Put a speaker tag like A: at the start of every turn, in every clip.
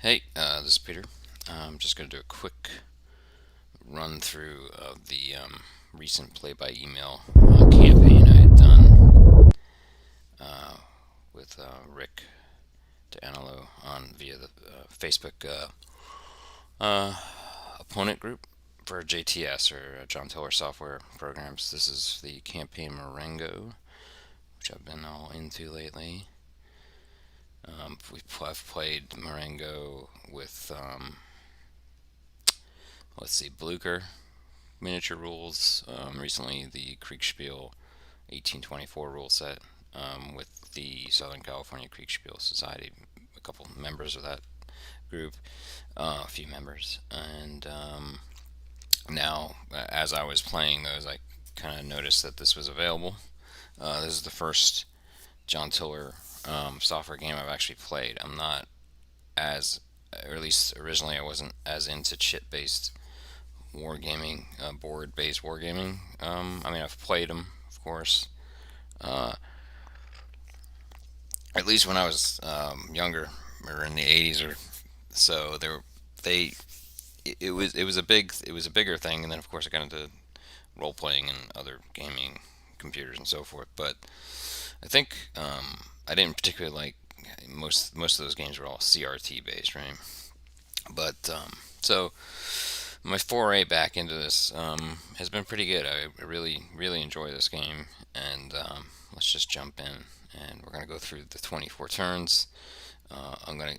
A: Hey, this is Peter. I'm just going to do a quick run through of the recent play by email campaign I had done with Rick DeAnelo on via the Facebook opponent group for JTS or John Tiller Software Programs. This is the campaign Marengo, which I've been all into lately. I've played Marengo with, let's see, Blucher miniature rules. Recently, the Kriegspiel 1824 rule set with the Southern California Kriegspiel Society, a couple members of that group, a few members. And now, as I was playing those, I kind of noticed that this was available. This is the first John Tiller software game I've actually played. I'm not as, or at least originally, I wasn't as into chit-based wargaming, board-based wargaming. I mean, I've played them, of course. Uh, at least when I was younger, or in the '80s, or so. It was a bigger thing, and then of course I got into role playing and other gaming computers and so forth. But I think I didn't particularly like most of those games were all CRT based, right? But so my foray back into this has been pretty good. I really enjoy this game, and let's just jump in, and we're gonna go through the 24 turns. I'm gonna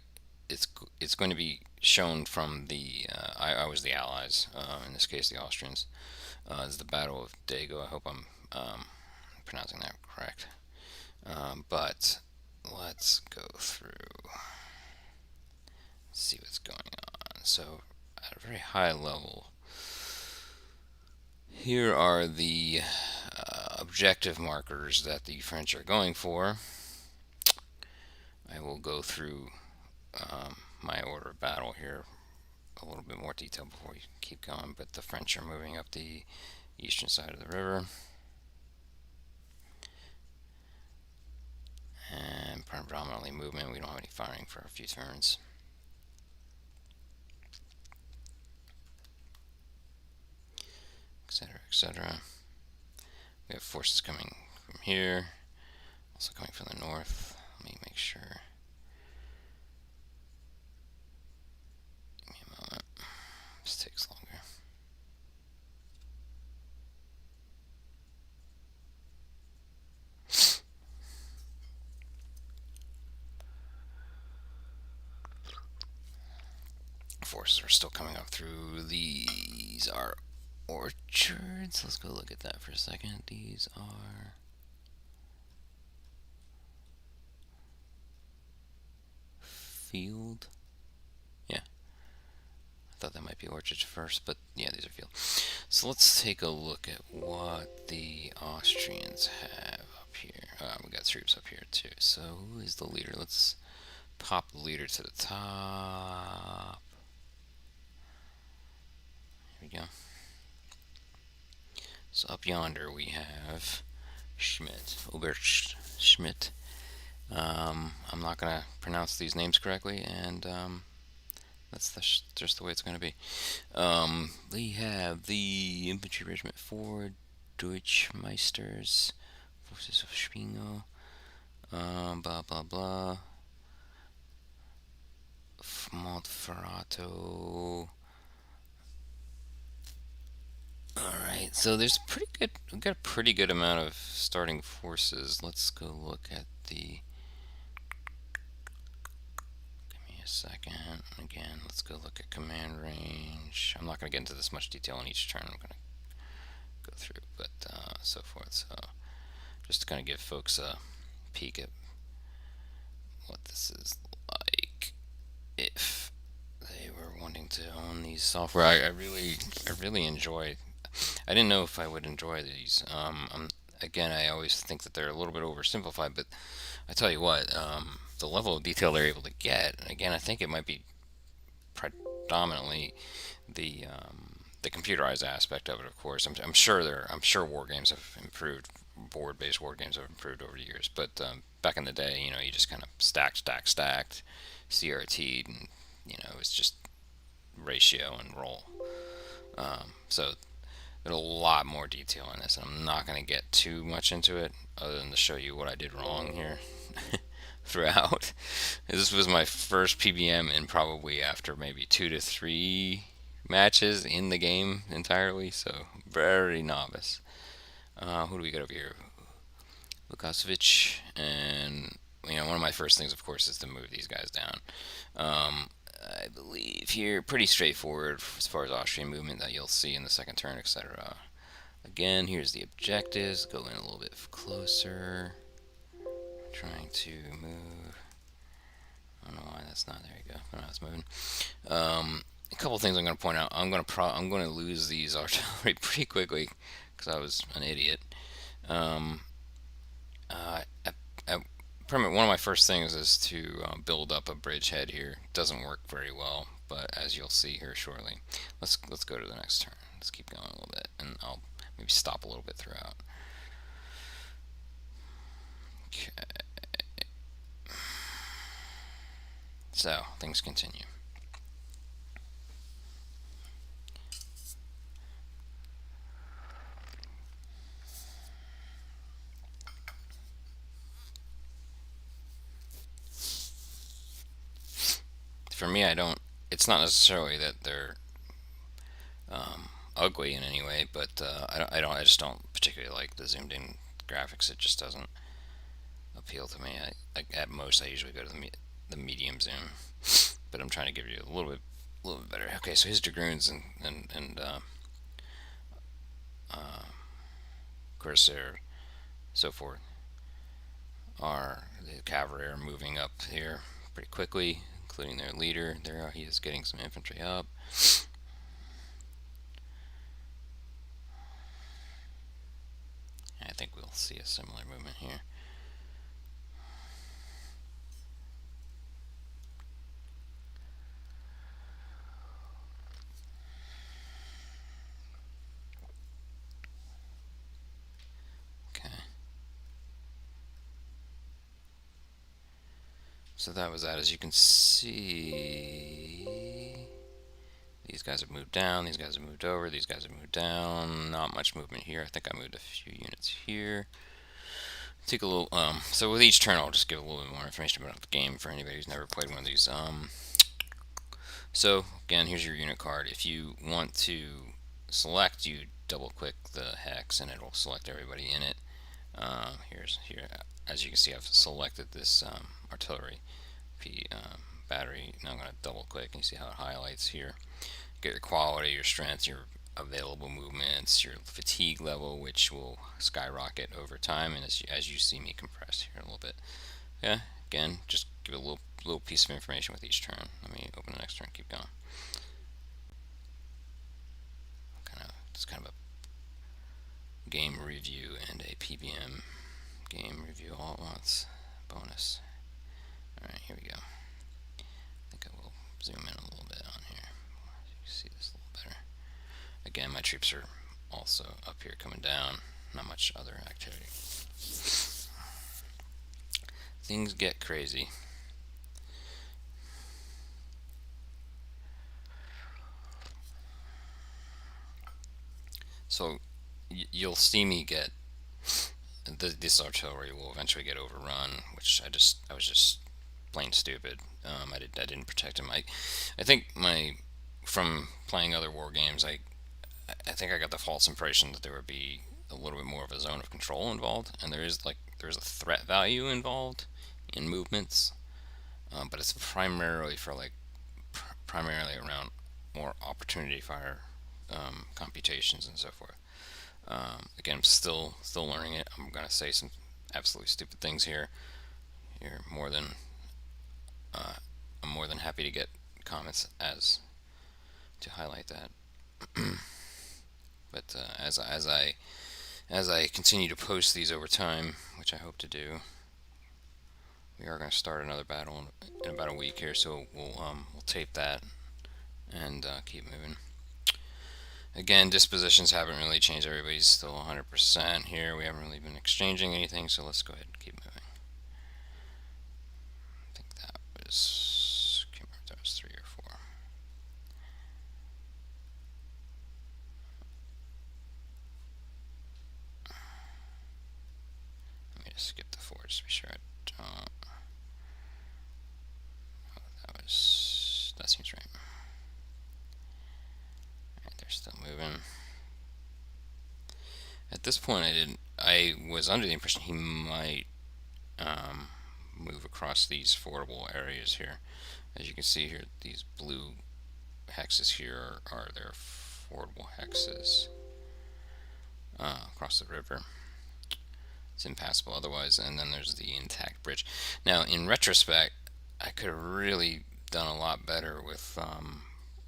A: it's going to be shown from the I was the Allies, in this case the Austrians. It's the Battle of Dego. I hope I'm pronouncing that correct. But let's go through, see what's going on. So at a very high level, here are the objective markers that the French are going for. I will go through my order of battle here a little bit more detail before we keep going. But the French are moving up the eastern side of the river, and predominantly movement. We don't have any firing for a few turns. Etc. etc. We have forces coming from here, also coming from the north. Let me make sure. Give me a moment. This takes longer. Forces are still coming up through. These are orchards. Let's go look at that for a second. These are field. Yeah, I thought that might be orchards first, but yeah, these are field. So let's take a look at what the Austrians have up here. We got troops up here too. So who is the leader? Let's pop the leader to the top. Here we go. So up yonder we have Schmidt, Oberst Schmidt. I'm not going to pronounce these names correctly, and that's just the way it's going to be. We have the Infantry Regiment 4, Deutschmeisters, Forces of Spino, blah blah blah, Montferrato. Alright, so there's pretty good, we've got a pretty good amount of starting forces. Let's go look at the, give me a second. Again, let's go look at command range. I'm not going to get into this much detail in each turn. I'm going to go through, but so forth. So just to kind of give folks a peek at what this is like if they were wanting to own these software. I really enjoy. I didn't know if I would enjoy these. Again, I always think that they're a little bit oversimplified, but I tell you what, the level of detail they're able to get. And again, I think it might be predominantly the computerized aspect of it. Of course, I'm sure war games have improved. Board-based war games have improved over the years, but back in the day, you know, you just kind of stacked, CRT'd, and it's just ratio and roll. So there's a lot more detail in this, and I'm not going to get too much into it other than to show you what I did wrong here throughout. This was my first PBM in probably after maybe 2 to 3 matches in the game entirely, so very novice. Who do we got over here? Lukasovic, and one of my first things, of course, is to move these guys down. I believe here pretty straightforward as far as Austrian movement that you'll see in the second turn, etc. Again, here's the objectives. Go in a little bit closer. Trying to move. I don't know why that's not. There you go. Oh, no, it's moving. A couple things I'm going to point out. I'm going to lose these artillery pretty quickly because I was an idiot. One of my first things is to build up a bridgehead here. It doesn't work very well, but as you'll see here shortly. Let's go to the next turn. Let's keep going a little bit, and I'll maybe stop a little bit throughout. Okay. So things continue. For me, it's not necessarily that they're ugly in any way, but I just don't particularly like the zoomed in graphics. It just doesn't appeal to me. At most I usually go to the medium zoom, but I'm trying to give you a little bit better. Okay, so his dragoons and Corsair, so forth, are the cavalry are moving up here pretty quickly, including their leader. There he is getting some infantry up. I think we'll see a similar movement here. Okay. So that was that. As you can see, these guys have moved down, these guys have moved over, these guys have moved down. Not much movement here. I think I moved a few units here. Take a little, so with each turn I'll just give a little bit more information about the game for anybody who's never played one of these. So again, here's your unit card. If you want to select, you double click the hex and it will select everybody in it. Here, as you can see, I've selected this artillery battery. Now I'm going to double click and you see how it highlights here. Get your quality, your strength, your available movements, your fatigue level, which will skyrocket over time, and as you see me compress here a little bit. Yeah, again, just give a little piece of information with each turn. Let me open the next turn, keep going. It's kind of a game review and a PBM game review all at once. Bonus. Alright, here we go. I think I will zoom in a little bit on here so you can see this a little better. Again, my troops are also up here coming down. Not much other activity. Things get crazy. So you'll see me get this artillery will eventually get overrun, which I was just plain stupid. I didn't protect him. I think from playing other war games, I think I got the false impression that there would be a little bit more of a zone of control involved, and there's a threat value involved in movements, but it's primarily primarily around more opportunity fire computations and so forth. Again, I'm still learning it. I'm gonna say some absolutely stupid things here. I'm more than happy to get comments as to highlight that. But as I continue to post these over time, which I hope to do, we are going to start another battle in about a week here. So we'll tape that and keep moving. Again, dispositions haven't really changed. Everybody's still 100% here. We haven't really been exchanging anything, so let's go ahead and keep moving. I think that was 3 or skip the 4 just to be sure I don't. Oh, that seems right. Alright, they're still moving. At this point, I was under the impression he might move across these fordable areas here. As you can see here, these blue hexes here are their fordable hexes across the river. It's impassable otherwise, and then there's the intact bridge. Now, in retrospect, I could have really done a lot better with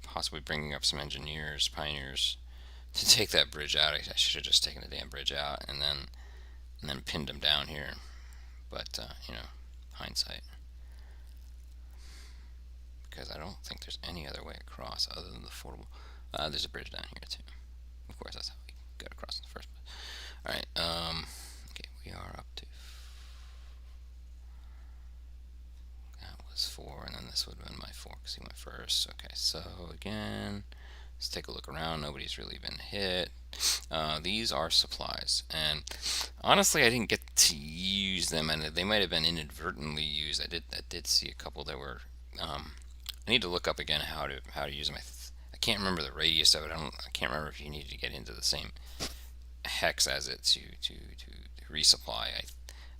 A: possibly bringing up some engineers, pioneers, to take that bridge out. I should have just taken the damn bridge out and then pinned them down here. But hindsight, because I don't think there's any other way across other than the fordable. There's a bridge down here too. Of course, that's how we got across in the first place. All right. Okay, we are up to. That was 4, and then this would have been my 4 because he went first. Okay, so again, let's take a look around. Nobody's really been hit. These are supplies, and honestly, I didn't get to use them, and they might have been inadvertently used. I did see a couple that were. I need to look up again how to use them. I can't remember the radius of it. I can't remember if you need to get into the same hex as it to resupply.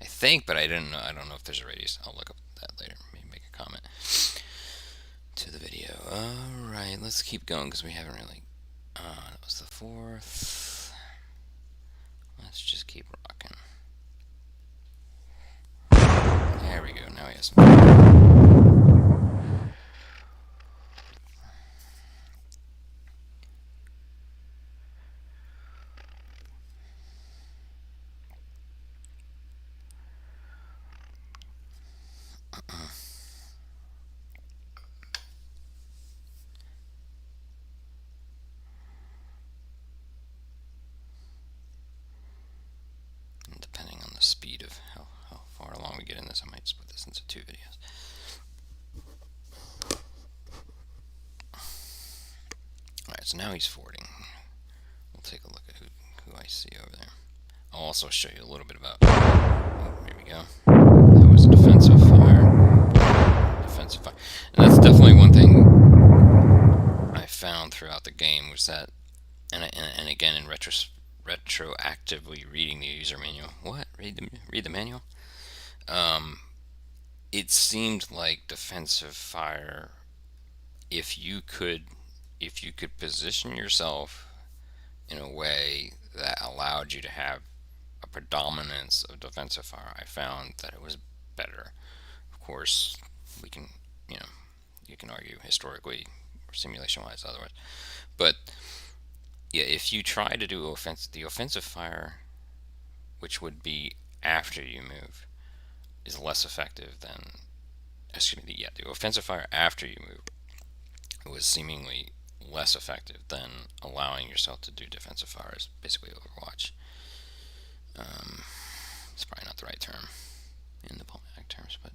A: I think, but I don't know if there's a radius. I'll look up that later. Maybe make a comment to the video. All right, let's keep going because we haven't really. That was the 4th. Let's just keep rocking. There we go. Now he has some. Depending on the speed of how far along we get in this, I might split this into 2 videos. Alright, so now he's fording. We'll take a look at who I see over there. I'll also show you a little bit about. Oh, here we go. That was a defensive fire. Defensive fire. And that's definitely one thing I found throughout the game was that, and again in retroactively reading the user manual. What? Read the manual? It seemed like defensive fire, if you could position yourself in a way that allowed you to have a predominance of defensive fire, I found that it was better. Of course, we can, you can argue historically or simulation-wise otherwise, but yeah, if you try to do the offensive fire, which would be after you move, is less effective than. The offensive fire after you move was seemingly less effective than allowing yourself to do defensive fire. Is basically Overwatch. It's probably not the right term in Napoleonic terms, but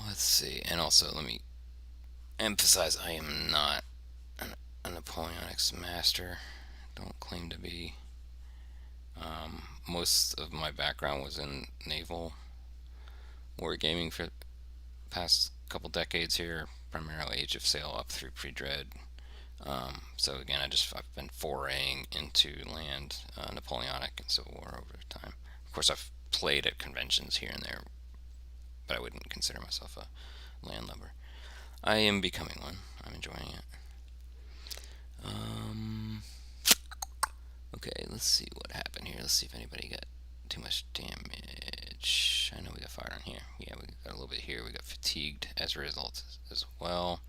A: let's see. And also, let me emphasize: I am not a Napoleonics master. Don't claim to be. Most of my background was in naval wargaming for the past couple decades here, primarily Age of Sail up through Pre-Dread. So again, I've been foraying into land, Napoleonic and Civil War over time. Of course, I've played at conventions here and there, but I wouldn't consider myself a landlubber. I am becoming one. I'm enjoying it. Okay, let's see what happened here. Let's see if anybody got too much damage. I know we got fired on here. Yeah, we got a little bit here. We got fatigued as a result as well.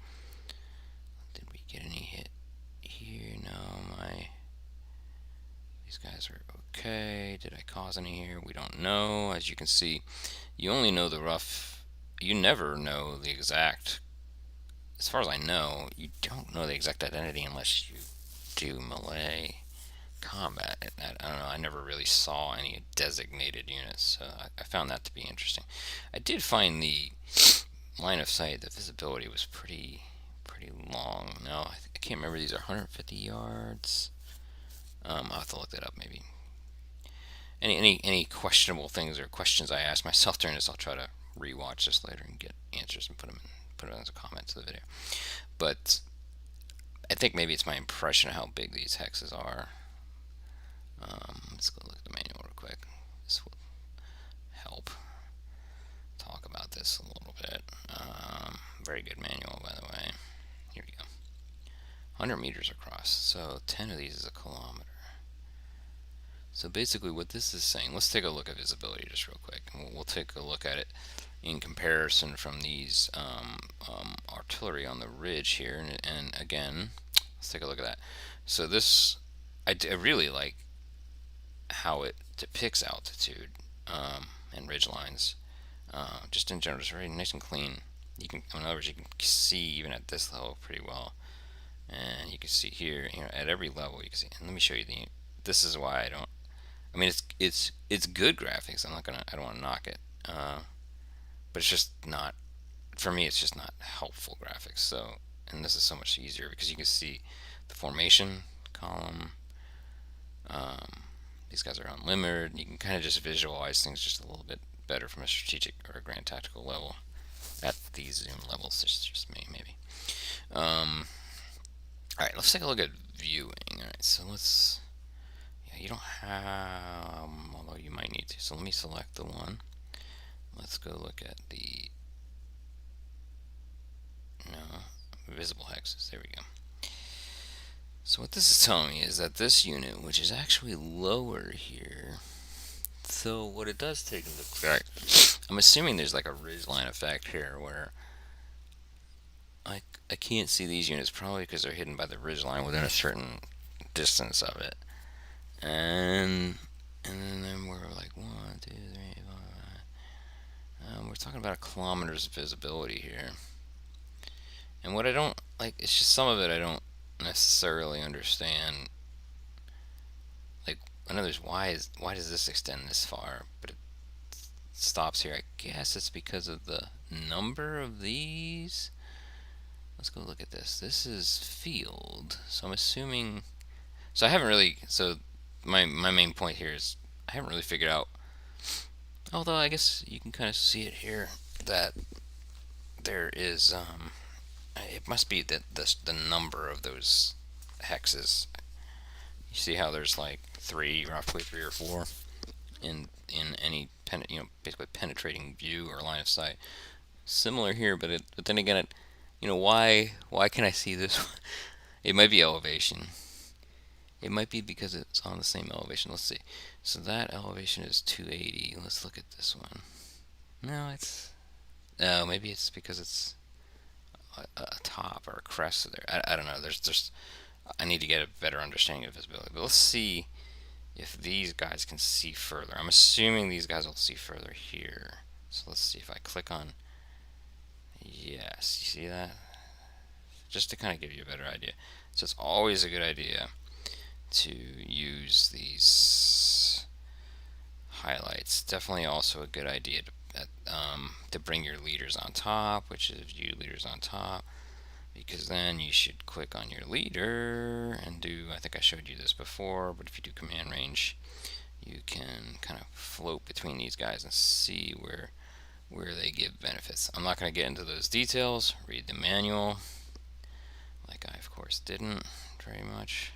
A: Did we get any hit here? No, these guys are okay. Did I cause any here? We don't know. As you can see, you only know the rough. You never know the exact. As far as I know, you don't know the exact identity unless you do melee combat. I don't know. I never really saw any designated units, so I found that to be interesting. I did find the line of sight, the visibility was pretty long. No, I can't remember. These are 150 yards. I'll have to look that up maybe. any questionable things or questions I ask myself during this, I'll try to rewatch this later and get answers and put it as a comment to the video. But I think maybe it's my impression of how big these hexes are. Let's go look at the manual real quick. This will help talk about this a little bit. Very good manual, by the way. Here we go. 100 meters across, so 10 of these is a kilometer. So basically what this is saying, let's take a look at visibility just real quick. We'll take a look at it in comparison from these artillery on the ridge here. And again, let's take a look at that. So this, I really like how it depicts altitude and ridge lines. Just in general, just very nice and clean. You can, in other words, you can see even at this level pretty well. And you can see here, at every level you can see. And let me show you this is why I don't. I mean, it's good graphics. I don't want to knock it, but it's just not, for me. It's just not helpful graphics. So, and this is so much easier because you can see the formation column. These guys are unlimited. You can kind of just visualize things just a little bit better from a strategic or a grand tactical level at these zoom levels. It's just me, maybe. All right, let's take a look at viewing. All right, so let's. You don't have, although you might need to. So let me select the one. Let's go look at the visible hexes. There we go. So what this is telling me is that this unit, which is actually lower here, so what it does take into effect, I'm assuming there's like a ridgeline effect here where I can't see these units probably because they're hidden by the ridgeline within a certain distance of it. And then we're like 1, 2, 3, 4, 5. We're talking about a kilometer's visibility here. And what I don't like, it's just some of it I don't necessarily understand. Like, I know there's why does this extend this far, but it stops here. I guess it's because of the number of these. Let's go look at this. This is field, so I'm assuming. So I haven't really. So my main point here is I haven't really figured out. Although I guess you can kind of see it here that there is. It must be that the number of those hexes. You see how there's like roughly 3 or 4 in any basically penetrating view or line of sight. Similar here, but then again, why can I see this? It might be elevation. It might be because it's on the same elevation. Let's see. So that elevation is 280. Let's look at this one. No, maybe it's because it's a top or a crest there. I don't know. I need to get a better understanding of visibility. But let's see if these guys can see further. I'm assuming these guys will see further here. So let's see if I click on. Yes, you see that? Just to kind of give you a better idea. So it's always a good idea to use these highlights. Definitely also a good idea to bring your leaders on top, which is view leaders on top, because then you should click on your leader and do, I think I showed you this before, but if you do command range, you can kind of float between these guys and see where they give benefits. I'm not going to get into those details. Read the manual, like I of course didn't very much.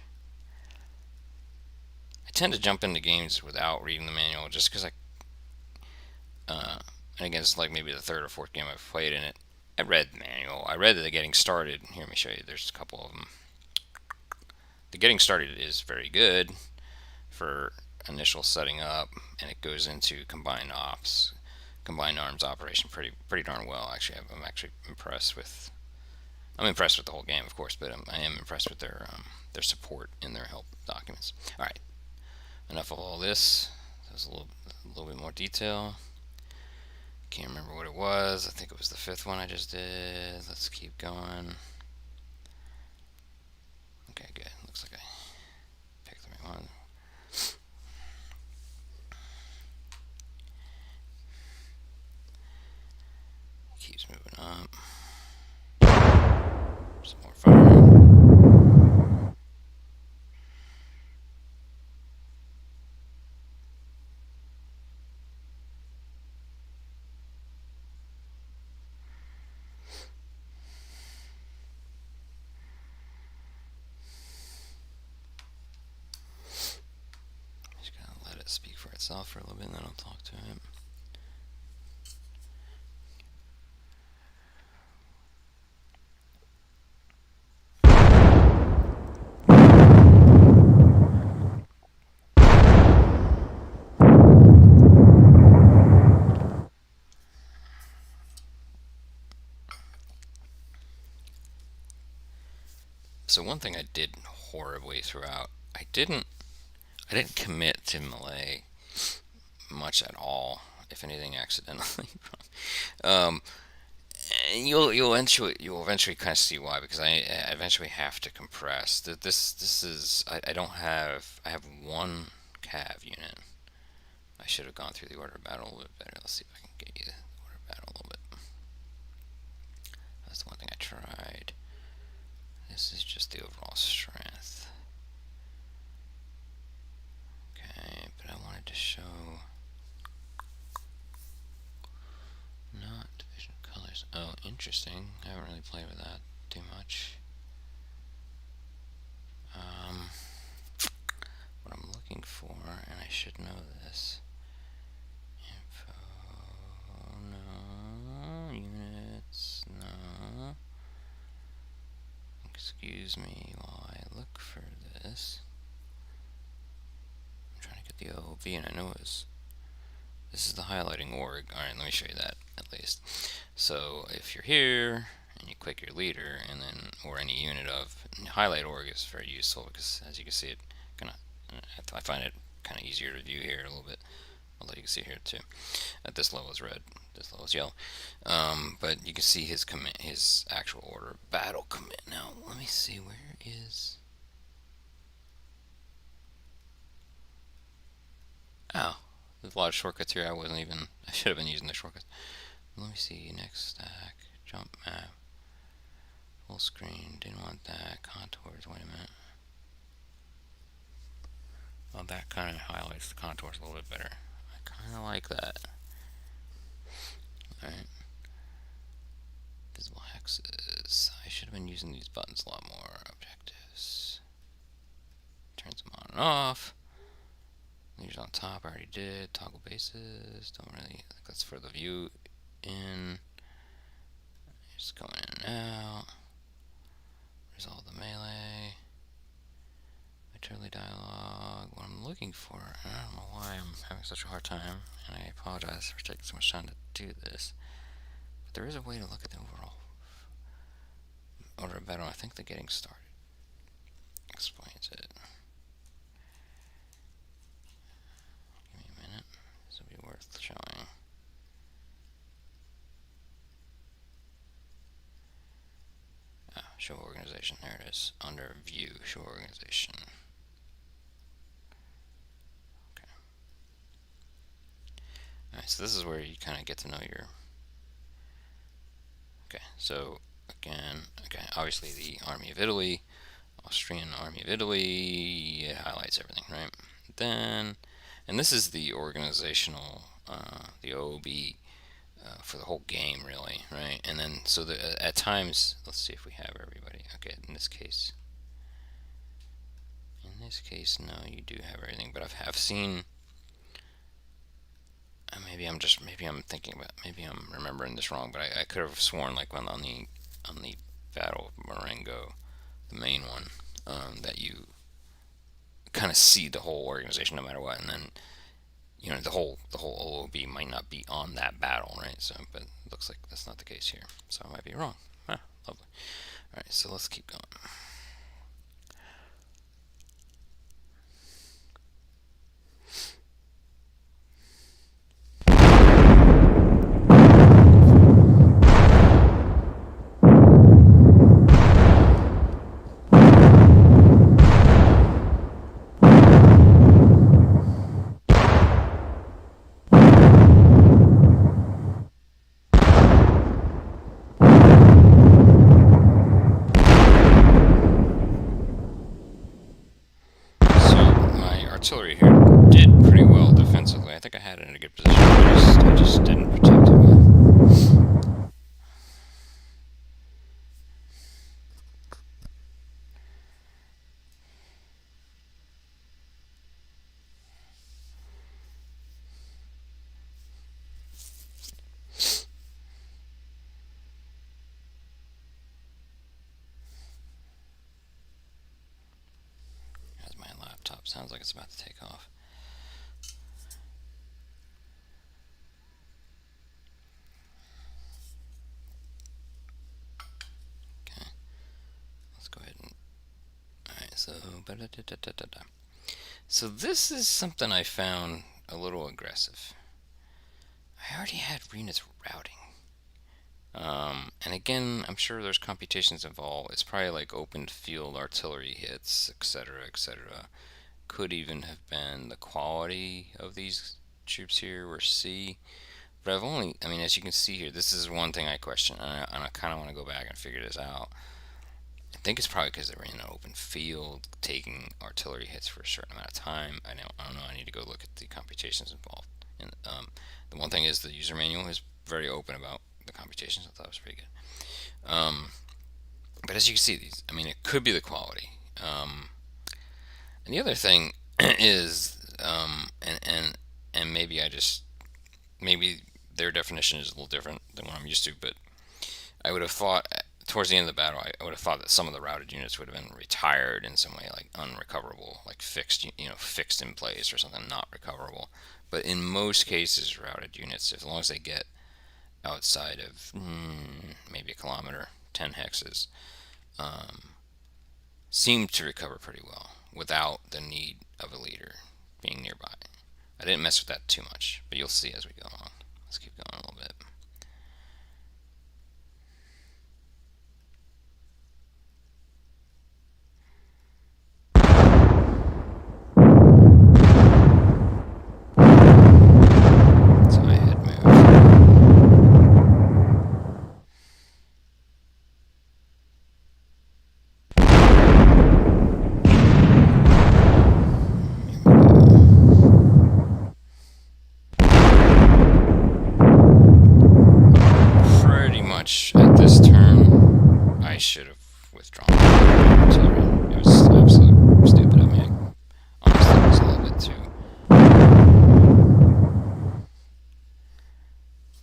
A: I tend to jump into games without reading the manual just because and again, it's like maybe the 3rd or 4th game I've played in it. I read the manual. I read the getting started. Here, let me show you. There's a couple of them. The getting started is very good for initial setting up, and it goes into combined arms operation pretty darn well. Actually, I'm actually impressed with. I'm impressed with the whole game, of course, but I am impressed with their support in their help documents. All right, enough of all this. There's a little bit more detail. Can't remember what it was. I think it was the 5th one I just did. Let's keep going. Okay, good. Looks like I picked the right one. Keeps moving up. Some more fire. itself for a little bit, and then I'll talk to it. So one thing I did horribly throughout, I didn't commit to Malay much at all, if anything, accidentally. um, and you'll eventually kind of see why, because I eventually have to compress. This is I don't have, I have one cav unit. I should have gone through the order of battle a little bit better. Let's see if I can get you the order of battle a little bit. That's the one thing I tried. This is just the overall strength. Okay, but I wanted to show not division of colors. Oh, interesting. I haven't really played with that too much. What I'm looking for, and I should know this. Info, no. Units, no. Excuse me while I look for this. I'm trying to get the OOV, and I know this is the highlighting org. Alright, let me show you that at least. So if you're here and you click your leader, and then, or any unit of, highlight org is very useful, because as you can see, it kind of, I find it kind of easier to view here a little bit. Although you can see here too. At this level is red, this level is yellow. But you can see his commit, his actual order of battle commit. Now let me see, where is? Oh, there's a lot of shortcuts here. I should have been using the shortcuts. Let me see, next stack, jump map, full screen, didn't want that, contours, wait a minute. Well, that kind of highlights the contours a little bit better. I kind of like that. Alright. Visible hexes. I should have been using these buttons a lot more. Objectives. Turns them on and off. Leaders on top, I already did. Toggle bases. Don't really, I think that's for the view in. Just going in and out. Resolve the melee. Early dialogue. What I'm looking for, and I don't know why I'm having such a hard time, and I apologize for taking so much time to do this, but there is a way to look at the overall order of battle. I think the getting started explains it. Give me a minute. This will be worth showing. Show organization. There it is. Under view, show organization. Alright, so this is where you kind of get to know your... Okay, so again, obviously the Army of Italy, Austrian Army of Italy, it highlights everything, right? Then, and this is the organizational, the OOB for the whole game, really, right? And then, so at times, let's see if we have everybody. Okay, in this case, no, you do have everything, but I've seen... maybe I'm thinking about, maybe I'm remembering this wrong, but I could have sworn, like, when on the Battle of Marengo, the main one, that you kind of see the whole organization no matter what, and then, you know, the whole OOB might not be on that battle, right? So, but it looks like that's not the case here, so I might be wrong. Ah, lovely. All right, so let's keep going. Artillery here did pretty well defensively. I think I had it in a good position. I just didn't protect it well. sounds like it's about to take off. Okay, let's go ahead and. Alright, so this is something I found a little aggressive. I already had Rena's routing. And again, I'm sure there's computations involved. It's probably like open field artillery hits, etc., etc. Could even have been the quality of these troops here, or C. But I mean, as you can see here, this is one thing I question, and I kind of want to go back and figure this out. I think it's probably because they were in an open field, taking artillery hits for a certain amount of time. I don't know. I need to go look at the computations involved. And the one thing is the user manual is very open about the computations. I thought it was pretty good. But as you can see, these, I mean, it could be the quality. And the other thing is, and maybe maybe their definition is a little different than what I'm used to, but I would have thought towards the end of the battle, I would have thought that some of the routed units would have been retired in some way, like unrecoverable, like fixed, fixed in place or something, not recoverable. But in most cases, routed units, as long as they get outside of maybe a kilometer, 10 hexes, seem to recover pretty well without the need of a leader being nearby. I didn't mess with that too much, but you'll see as we go on. Let's keep going a little bit. At this turn, I should have withdrawn artillery. It was absolutely stupid of me. Honestly, it was a little bit too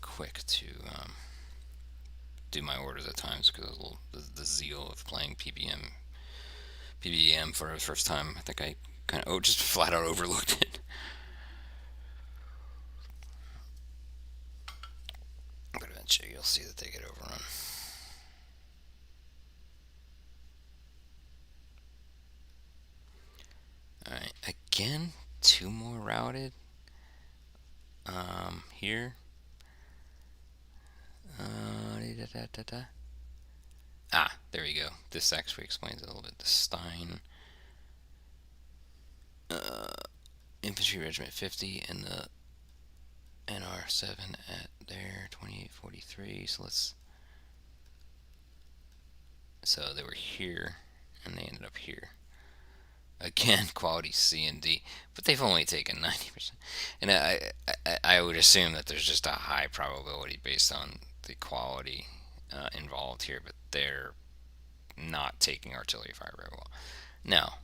A: quick to do my orders at times because of the zeal of playing PBEM for the first time. I think I kind of just flat out overlooked it. But eventually you'll see that they get overrun. Alright, again, 2 more routed. Here. There we go. This actually explains it a little bit. The Stein Infantry Regiment 50 and the NR7 at there, 2843. So they were here and they ended up here. Again, quality C and D, but they've only taken 90%. And I would assume that there's just a high probability based on the quality involved here, but they're not taking artillery fire very well. Now,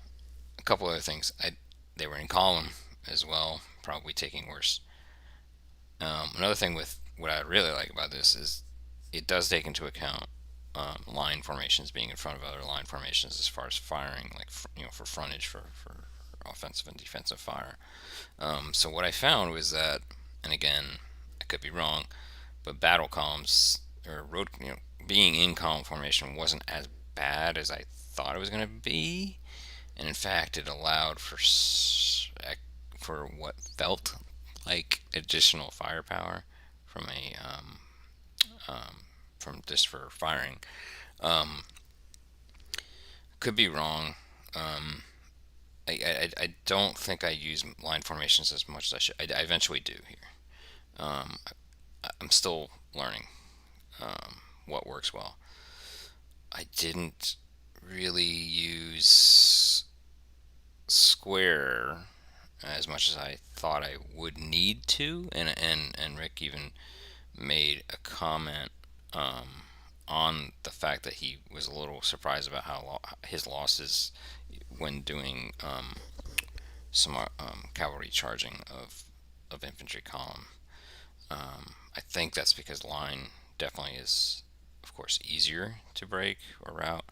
A: a couple other things. They were in column as well, probably taking worse. Another thing with what I really like about this is it does take into account line formations being in front of other line formations as far as firing, like for frontage for offensive and defensive fire. So what I found was that, and again, I could be wrong, but battle columns or road, being in column formation wasn't as bad as I thought it was going to be, and in fact, it allowed for what felt like additional firepower from for firing. Could be wrong. I don't think I use line formations as much as I should. I eventually do here. I'm still learning what works well. I didn't really use square as much as I thought I would need to, and Rick even made a comment on the fact that he was a little surprised about how his losses when doing some cavalry charging of infantry column. I think that's because line definitely is, of course, easier to break or route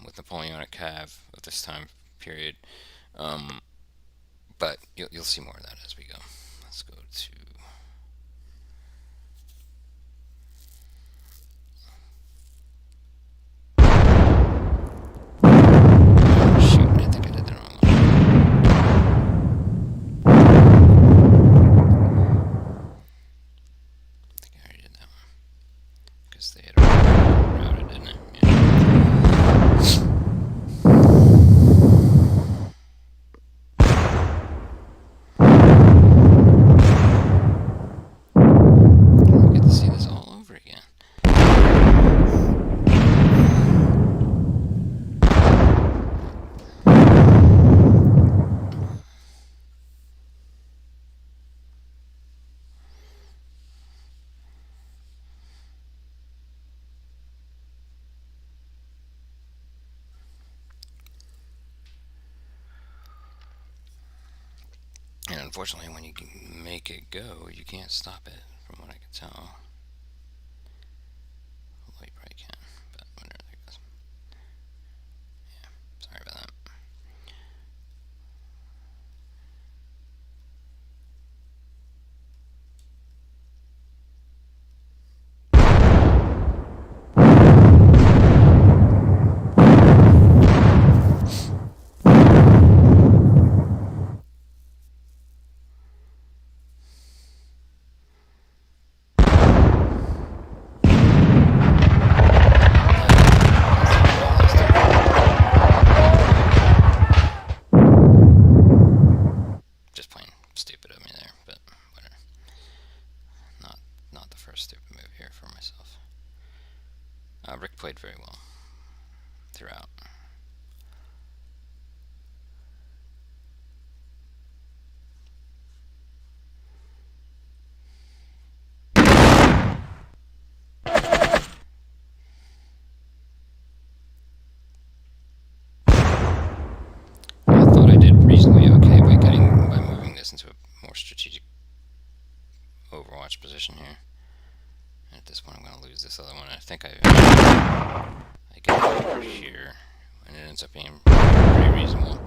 A: with Napoleonic cav of this time period. But you'll see more of that as we go. Let's go to shoot. I think I did the wrong one. I think I already did that one because they had already routed, didn't it? We get to see this all over again. And unfortunately, when you make it go, you can't stop it, from what I can tell. Well, you probably can, but whatever, there it goes. Yeah, sorry about that. Just plain stupid of me there, but whatever. Not the first stupid move here for myself. Rick played very well throughout. I thought I did reasonably okay by moving this into a more strategic Overwatch position here. And at this point, I'm going to lose this other one. I think I get it over here, and it ends up being pretty reasonable.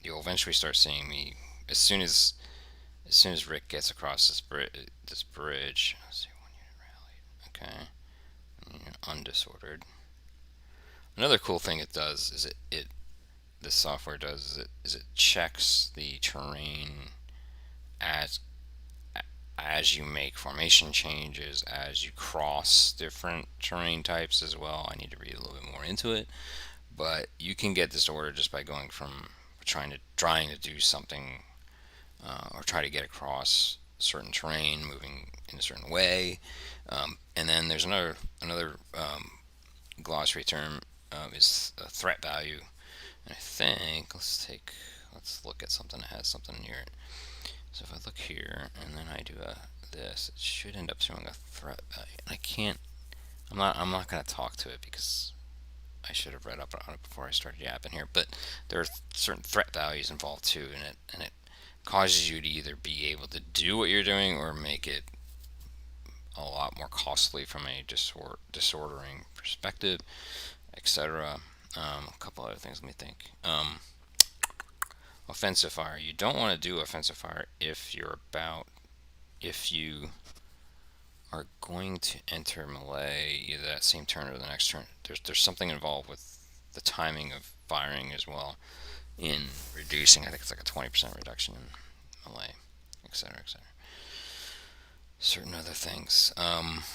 A: You'll eventually start seeing me as soon as Rick gets across this bridge. Let's see, 1 unit rallied. Okay, undisordered. Another cool thing it does is this software does is it checks the terrain as you make formation changes, as you cross different terrain types as well. I need to read a little bit more into it, but you can get disordered just by going from trying to do something or try to get across certain terrain, moving in a certain way, and then there's another glossary term is a threat value, and I think let's look at something that has something near it. So if I look here and then I do this, it should end up showing a threat value. And I can't. I'm not going to talk to it because I should have read up on it before I started yapping here. But there are certain threat values involved too, and it causes you to either be able to do what you're doing or make it a lot more costly from a disordering perspective, etc. A couple other things. Let me think. Offensive fire. You don't want to do offensive fire if you are going to enter melee either that same turn or the next turn. There's something involved with the timing of firing as well in reducing. I think it's like a 20% reduction in melee, etc., etc. Certain other things. Let's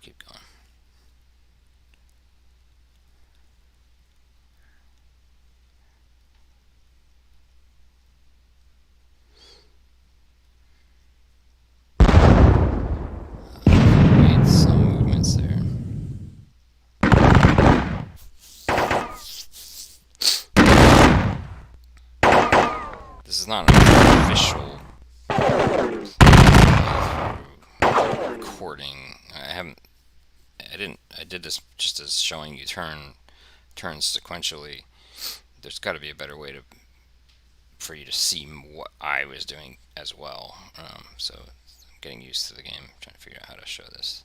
A: keep going. This is not an official recording. I did this just as showing you turns sequentially. There's got to be a better way for you to see what I was doing as well. So I'm getting used to the game, trying to figure out how to show this.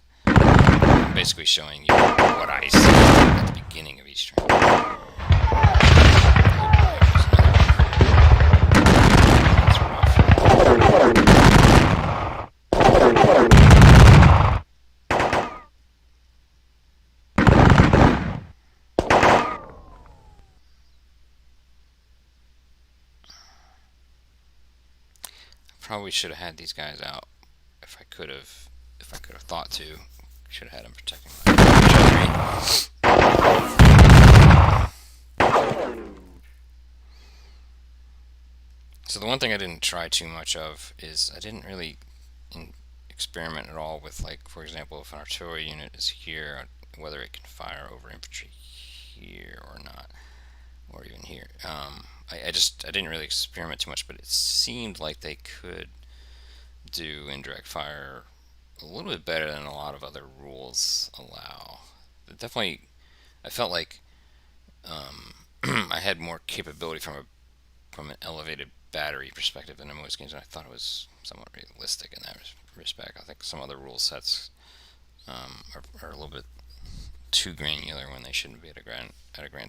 A: I'm basically showing you what I see at the beginning of each turn. Probably should have had these guys out if I could have thought to. Should have had them protecting my So the one thing I didn't try too much of is I didn't really experiment at all with, like, for example, if an artillery unit is here, whether it can fire over infantry here or not, or even here. I didn't really experiment too much, but it seemed like they could do indirect fire a little bit better than a lot of other rules allow. But definitely, I felt like I had more capability from an elevated battery perspective than in most games, and I thought it was somewhat realistic in that respect. I think some other rule sets are a little bit too granular when they shouldn't be at a grand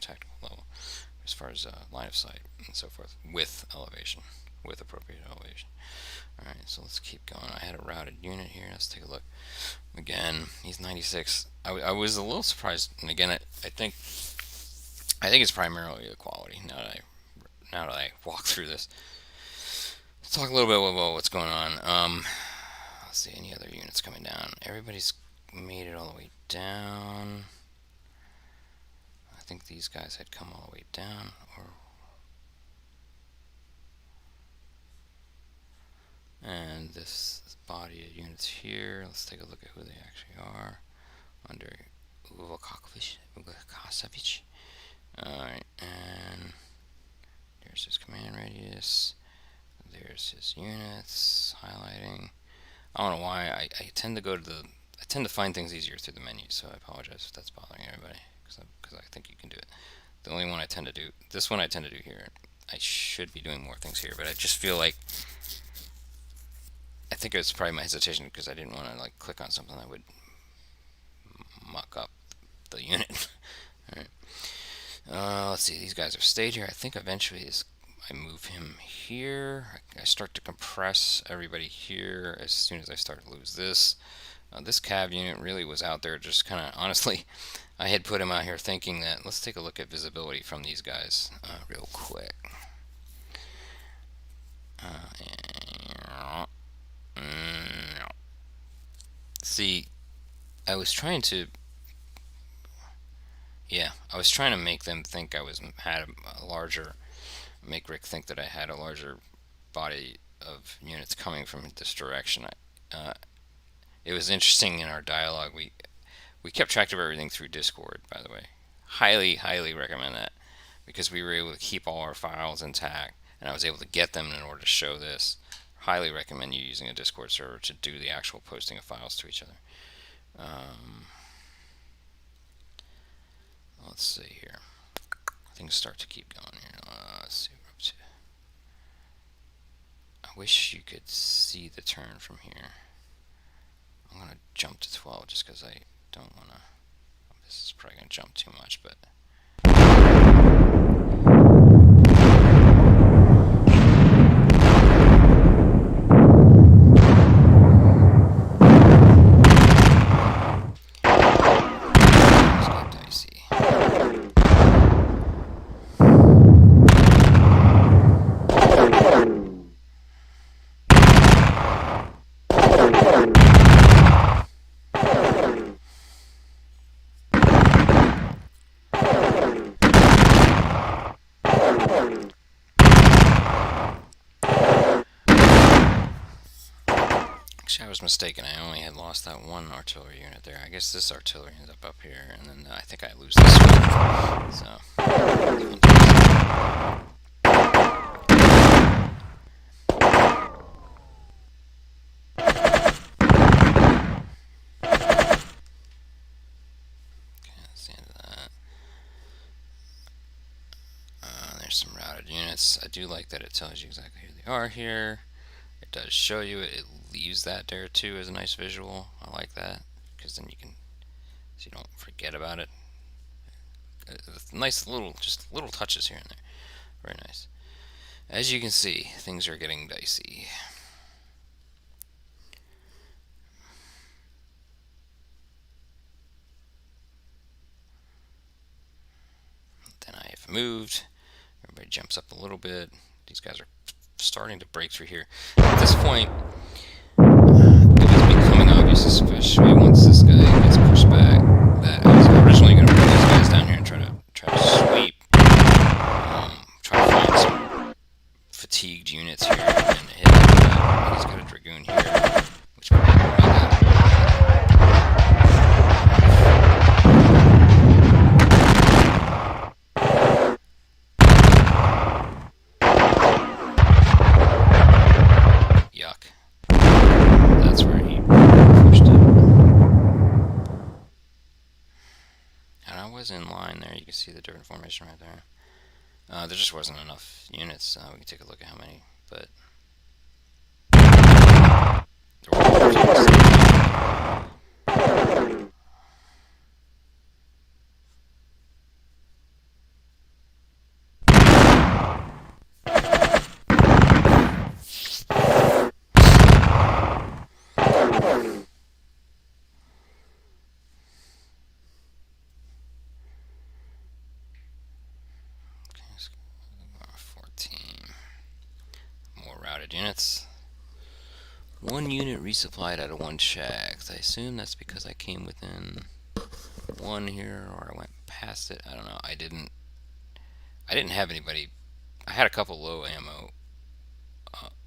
A: tactical level, as far as line of sight and so forth, with appropriate elevation. Alright, so let's keep going. I had a routed unit here. Let's take a look. Again, he's 96. I was a little surprised, and again, I think it's primarily the quality. Now that I walk through this, let's talk a little bit about what's going on. Let's see, any other units coming down. Everybody's made it all the way down. I think these guys had come all the way down, and this body of units here. Let's take a look at who they actually are under Uvakasevich. Alright, and there's his command radius. There's his units highlighting. I don't know why I tend to find things easier through the menu, so I apologize if that's bothering everybody, because I think you can do it. The only one I tend to do, this one I tend to do here. I should be doing more things here, but I just feel like, I think it's probably my hesitation because I didn't want to like click on something that would muck up the unit. Alright. Let's see, these guys have stayed here. I think eventually I move him here. I start to compress everybody here as soon as I start to lose this. This cav unit really was out there just kind of, honestly, I had put him out here thinking that, let's take a look at visibility from these guys real quick. See, I was trying to make them think make Rick think that I had a larger body of units coming from this direction. It was interesting in our dialogue. We kept track of everything through Discord, by the way. Highly recommend that, because we were able to keep all our files intact, and I was able to get them in order to show this. Highly recommend you using a Discord server to do the actual posting of files to each other. Let's see here. Things start to keep going here. Let's see what we're up to. I wish you could see the turn from here. I'm going to jump to 12 just because I don't want to. This is probably going to jump too much, but. I was mistaken. I only had lost that one artillery unit there. I guess this artillery ends up here, and then I think I lose this one. So. Okay, that's the end of that. There's some routed units. I do like that it tells you exactly who they are here. It does show you it. It leaves that there too as a nice visual. I like that, because then you can so you don't forget about it. Nice little, just little touches here and there. Very nice. As you can see, things are getting dicey. Then I have moved. Everybody jumps up a little bit. These guys are starting to break through here. At this point, it was becoming obvious, especially once this guy gets pushed back, that I was originally going to bring these guys down here and try to sweep, try to find some fatigued units here and hit them. He's got a dragoon here, which probably yuck. That's where he pushed it. And I was in line there. You can see the different formation right there. There just wasn't enough units. We can take a look at how many, but there were units. One unit resupplied out of one shaft. I assume that's because I came within one here, or I went past it. I don't know. I didn't have anybody. I had a couple low ammo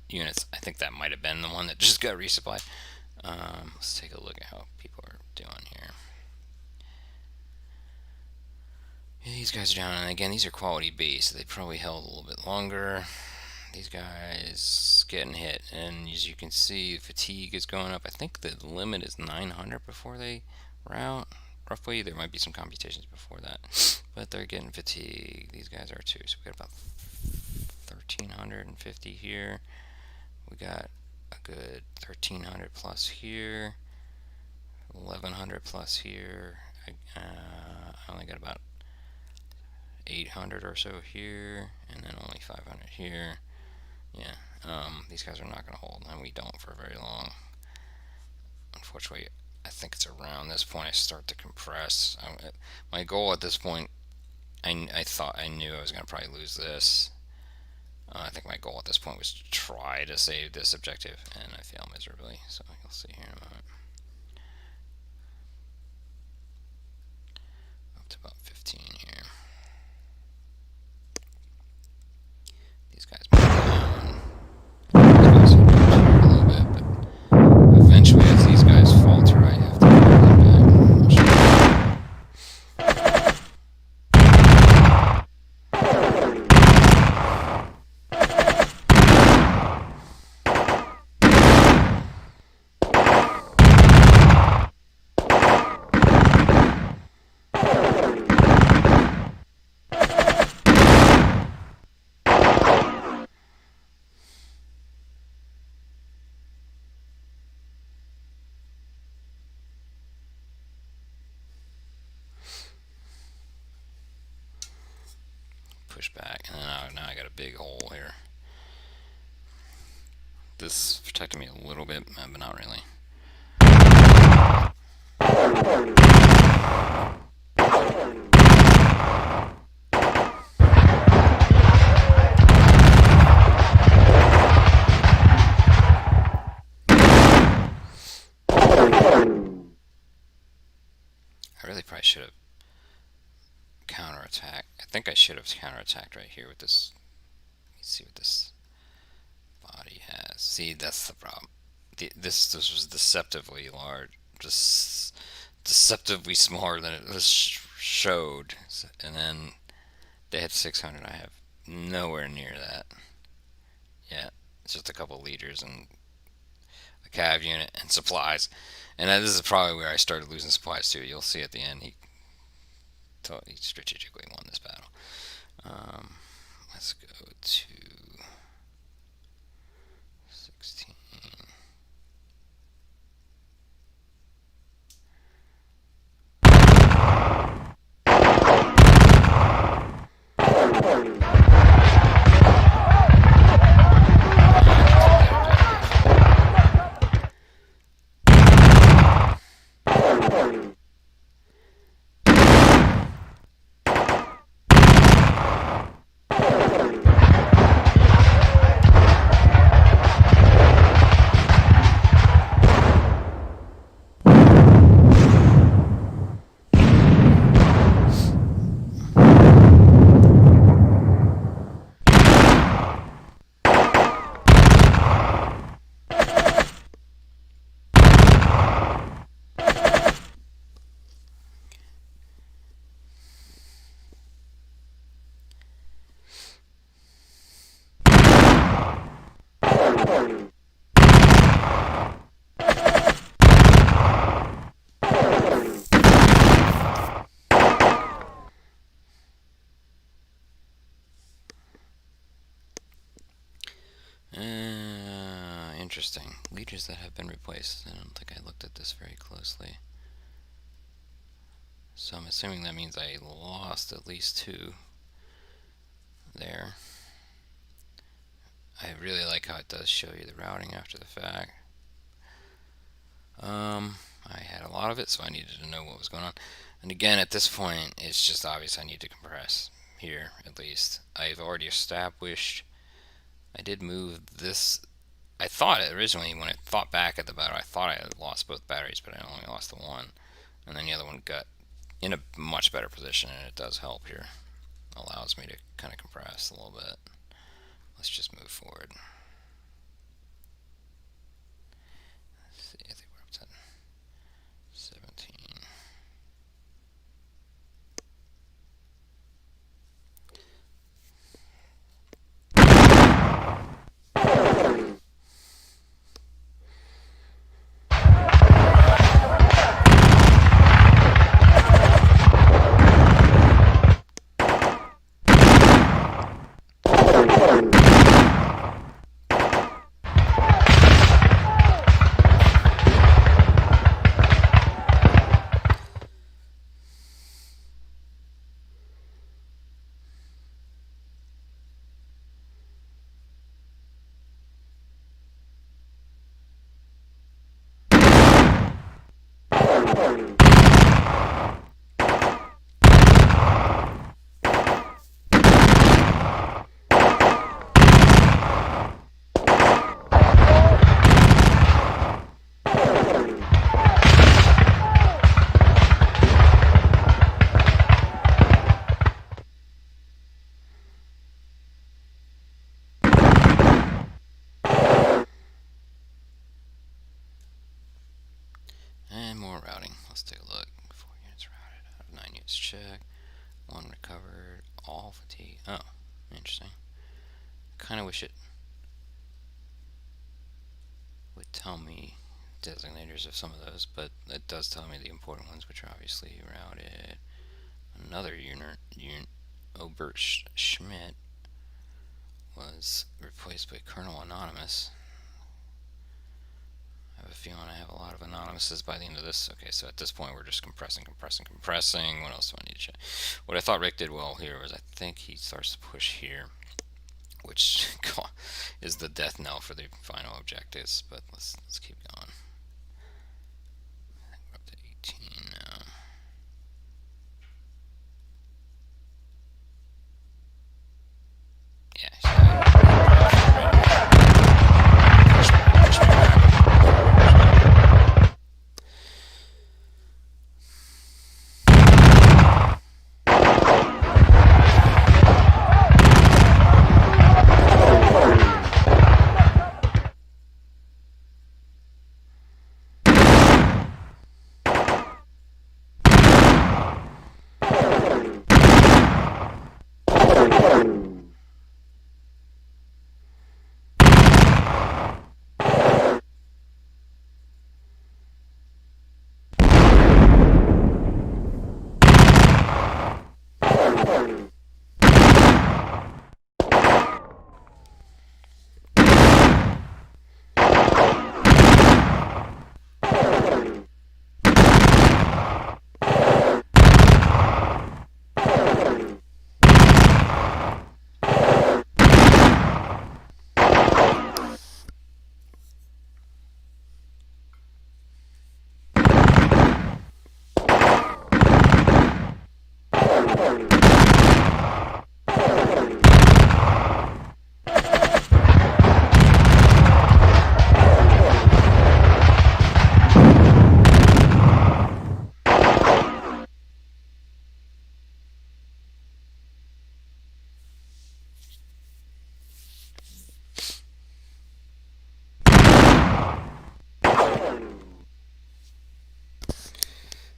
A: units. I think that might have been the one that just got resupplied. Let's take a look at how people are doing here. Yeah, these guys are down, and again, these are quality base, so they probably held a little bit longer. These guys getting hit, and as you can see, fatigue is going up. I think the limit is 900 before they rout. Roughly, there might be some computations before that, but they're getting fatigue. These guys are too. So we got about 1,350 here. We got a good 1,300 plus here, 1,100 plus here. I only got about 800 or so here, and then only 500 here. Yeah, these guys are not going to hold, and we don't for very long. Unfortunately, I think it's around this point I start to compress. My goal at this point, I knew I was going to probably lose this. I think my goal at this point was to try to save this objective, and I fail miserably, so you'll see here in a moment. Up to about 15 here. These guys move down. These guys a little bit, but eventually as these guys falter, I have to go a little bit. Push back, and now I got a big hole here. This protected me a little bit, but not really. I really probably should have counterattacked. I think I should have counterattacked right here with this. Let's see what this body has. See, that's the problem. This was deceptively large, just deceptively smaller than it was showed. And then they had 600. I have nowhere near that. Yeah, it's just a couple liters and a cav unit and supplies. And this is probably where I started losing supplies too. You'll see at the end he strategically won this battle. Let's go to 16. Interesting. Leaders that have been replaced. I don't think I looked at this very closely. So I'm assuming that means I lost at least 2 there. I really like how it does show you the routing after the fact. I had a lot of it, so I needed to know what was going on. And again, at this point, it's just obvious I need to compress here, at least. I've already established. I did move this. I thought originally, when I thought back at the battle, I thought I had lost both batteries, but I only lost the one. And then the other one got in a much better position, and it does help here. Allows me to kind of compress a little bit. Let's just move forward. Let's see, I think we're up to 17. And more routing. Let's take a look. 4 units routed out of 9 units check. 1 recovered. All fatigue. Oh, interesting. Kind of wish it would tell me designators of some of those, but it does tell me the important ones, which are obviously routed. Another unit, Obert Schmidt, was replaced by Colonel Anonymous. I have a feeling I have a lot of anonymouses by the end of this. Okay, so at this point we're just compressing. What else do I need to check? What I thought Rick did well here was I think he starts to push here, which is the death knell for the final objectives. But let's keep going. I think we're up to 18 now.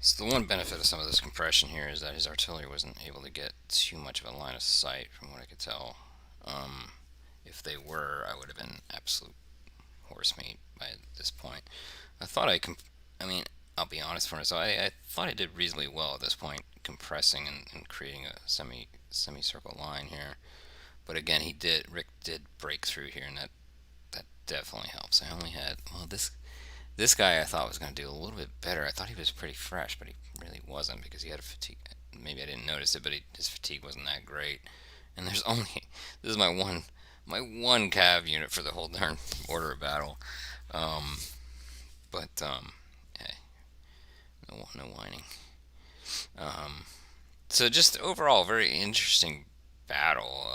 A: So the one benefit of some of this compression here is that his artillery wasn't able to get too much of a line of sight, from what I could tell. If they were, I would have been absolute horse meat by this point. I thought I mean, I'll be honest for myself. I thought I did reasonably well at this point, compressing and creating a semicircle line here. But again, Rick did break through here, and that definitely helps. I only had, well, this guy I thought was going to do a little bit better. I thought he was pretty fresh, but he really wasn't, because he had a fatigue. Maybe I didn't notice it, but his fatigue wasn't that great. And this is my one cav unit for the whole darn order of battle. Hey, no whining. So just overall, very interesting battle.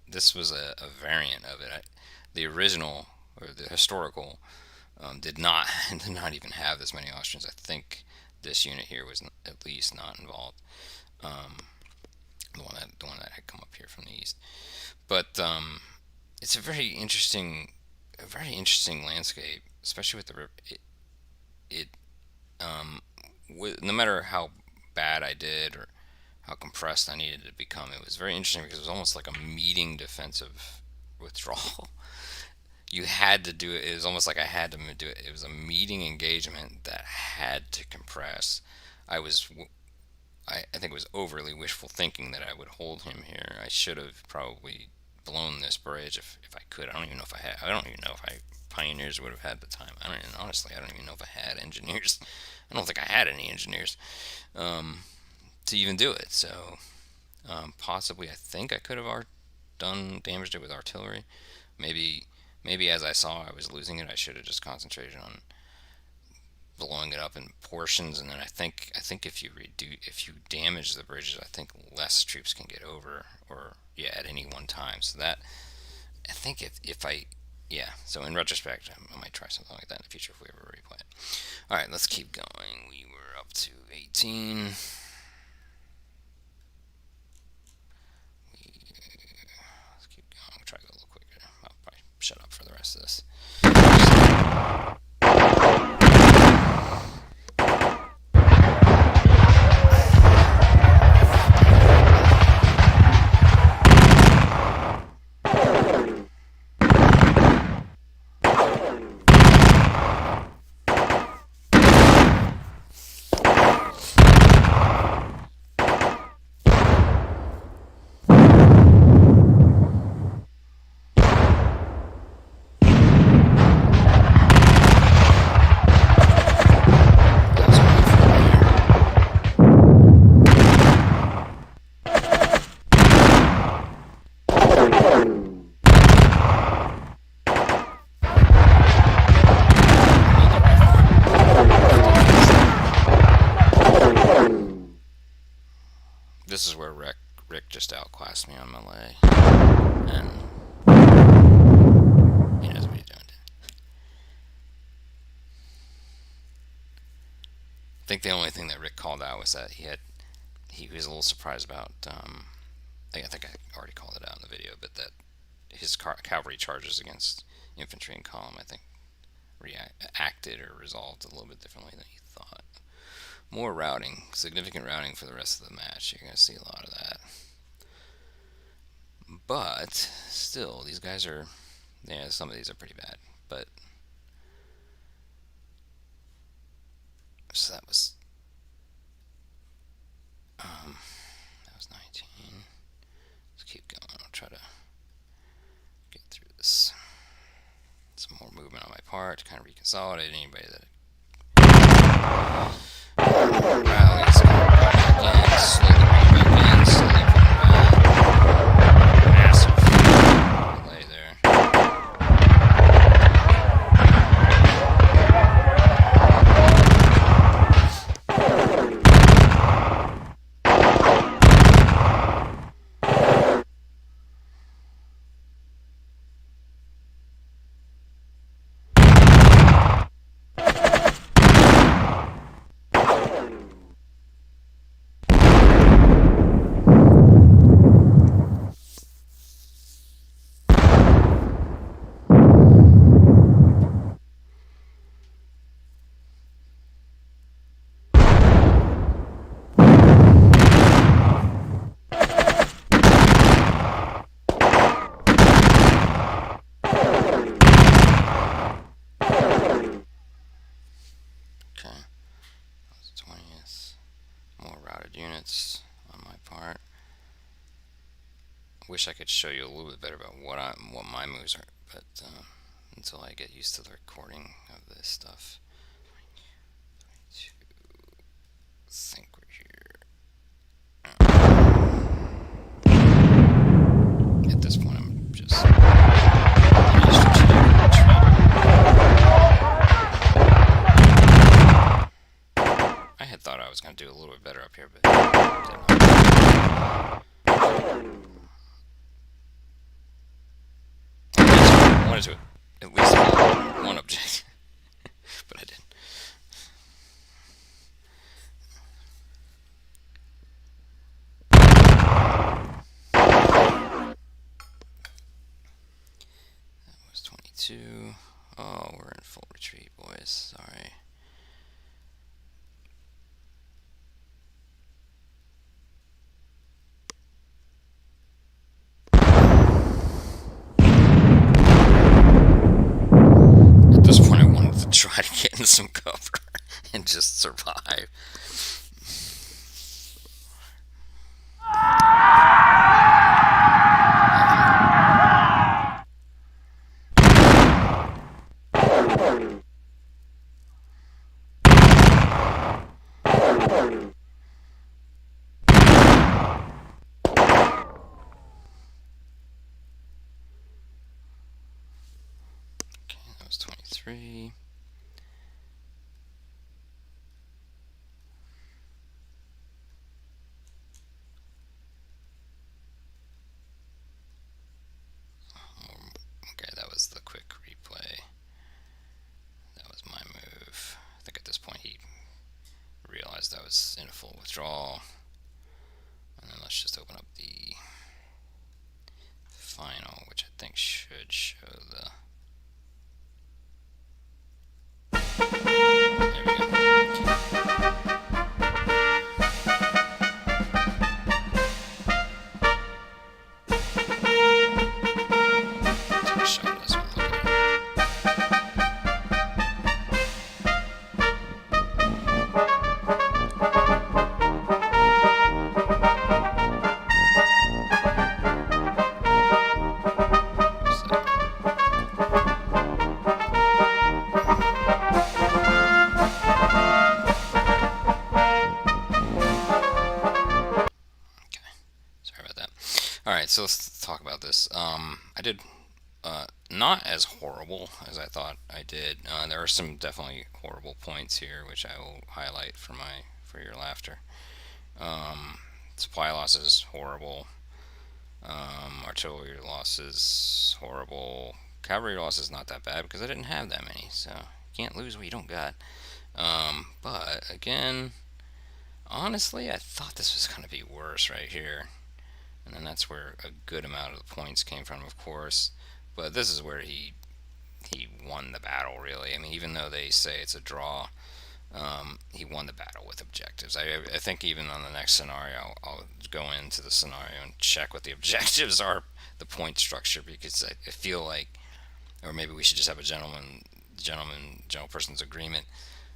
A: This was a variant of it. The original, or the historical, did not even have this many Austrians. I think this unit here was at least not involved. The one that had come up here from the east. But it's a very interesting landscape, especially with no matter how bad I did or how compressed I needed to become, it was very interesting because it was almost like a meeting defensive withdrawal. You had to do it. It was almost like I had to do it. It was a meeting engagement that had to compress. I think it was overly wishful thinking that I would hold him here. I should have probably blown this bridge if I could. I don't even know if pioneers would have had the time. Honestly, I don't even know if I had engineers. I don't think I had any engineers to even do it. So possibly, I think I could have damaged it with artillery. Maybe as I saw I was losing it, I should have just concentrated on blowing it up in portions, and then I think if you damage the bridges, I think less troops can get over, or at any one time. So that, I think so in retrospect, I might try something like that in the future if we ever replay it. All right, let's keep going. We were up to 18. Let's keep going. I'll try to go a little quicker. I'll probably shut up for the rest of this. This is where Rick just outclassed me on melee, and he knows what he's doing. I think the only thing that Rick called out was that he was a little surprised about. I think I already called it out in the video, but that his cavalry charges against infantry and column, I think, acted or resolved a little bit differently than he thought. More routing, significant routing for the rest of the match. You're going to see a lot of that. But still, these guys are, some of these are pretty bad. But so that was 19. Let's keep going. I'll try to get through this. Some more movement on my part to kind of reconsolidate anybody that rallies, back in, slowly back in, slowly back. Massive delay there. wish I could show you a little bit better about what my moves are, but until I get used to the recording of this stuff. I think we're here. At this point, I'm just I had thought I was going to do a little bit better up here, but didn't. I wanted to at least one object, but I didn't. That was 22. Oh, we're in full retreat, boys. Sorry. At this point, I wanted to try to get in some cover and just survive. Okay, that was 23. Okay, that was the quick replay. That was my move. I think at this point he realized I was in a full withdrawal. And then let's just open up the final, which I think should show the... There we go. Take a shot of this one. Alright, so let's talk about this. I did not as horrible as I thought I did. There are some definitely horrible points here, which I will highlight for your laughter. Supply losses, horrible. Artillery losses, horrible. Cavalry losses, not that bad because I didn't have that many, so you can't lose what you don't got. But again, honestly, I thought this was going to be worse right here. And then that's where a good amount of the points came from, of course. But this is where he won the battle, really. I mean, even though they say it's a draw, he won the battle with objectives. I think even on the next scenario, I'll go into the scenario and check what the objectives are, the point structure, because I feel like, or maybe we should just have a general person's agreement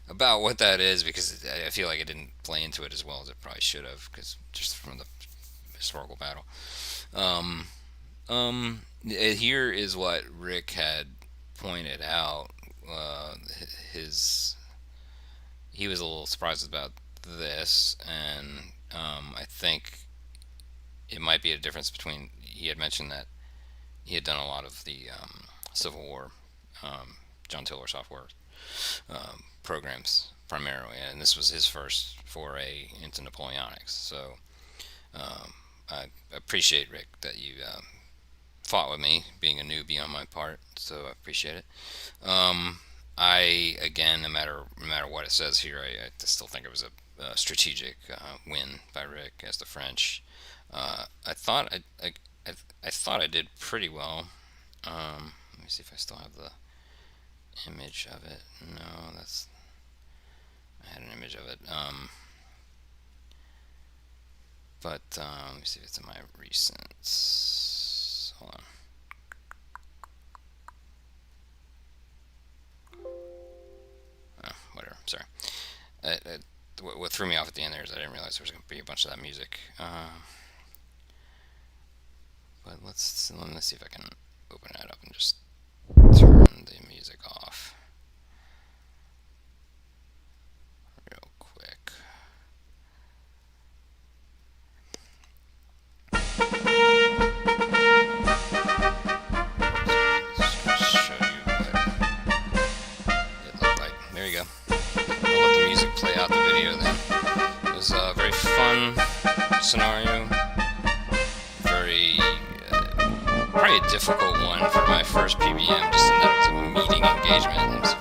A: about what that is, because I feel like it didn't play into it as well as it probably should have, because just from the historical battle. Here is what Rick had pointed out. He was a little surprised about this, and I think it might be a difference between. He had mentioned that he had done a lot of the Civil War, John Tiller software programs primarily, and this was his first foray into Napoleonics. So I appreciate, Rick, that you fought with me, being a newbie on my part, so I appreciate it. Again, no matter what it says here, I still think it was a strategic win by Rick as the French. I thought I thought I did pretty well. Let me see if I still have the image of it. No, I had an image of it. But let me see if it's in my recents. Hold on. Whatever. Sorry. What threw me off at the end there is I didn't realize there was going to be a bunch of that music. But let me see if I can open that up and just turn the music off real quick. Just show you what it looked like. There you go. I'll let the music play out the video then. It was a very fun scenario. Very probably a difficult one for my first PBM, just in that it was a meeting engagement. It was